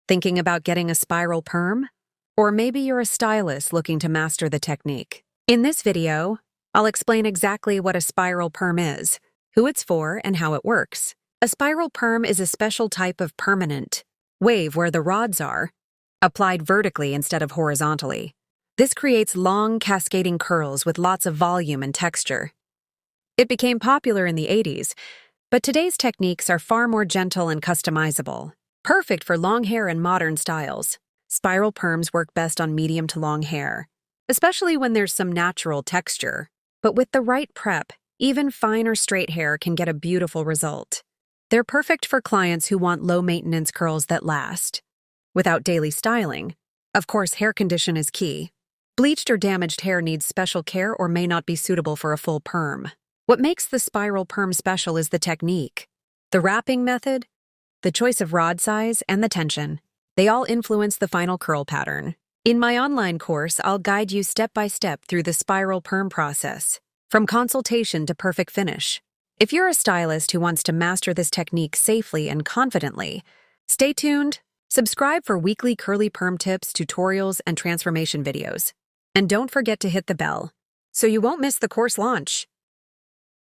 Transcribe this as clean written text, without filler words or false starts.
Thinking about getting a spiral perm? Or maybe you're a stylist looking to master the technique. In this video, I'll explain exactly what a spiral perm is, who it's for, and how it works. A spiral perm is a special type of permanent wave where the rods are applied vertically instead of horizontally. This creates long, cascading curls with lots of volume and texture. It became popular in the 80s, but today's techniques are far more gentle and customizable, perfect for long hair and modern styles. Spiral perms work best on medium to long hair, especially when there's some natural texture. But with the right prep, even fine or straight hair can get a beautiful result. They're perfect for clients who want low-maintenance curls that last. Without daily styling, of course, hair condition is key. Bleached or damaged hair needs special care or may not be suitable for a full perm. What makes the spiral perm special is the technique. The wrapping method, the choice of rod size, and the tension. They all influence the final curl pattern. In my online course, I'll guide you step by step through the spiral perm process, from consultation to perfect finish. If you're a stylist who wants to master this technique safely and confidently, stay tuned, subscribe for weekly curly perm tips, tutorials, and transformation videos. And don't forget to hit the bell so you won't miss the course launch.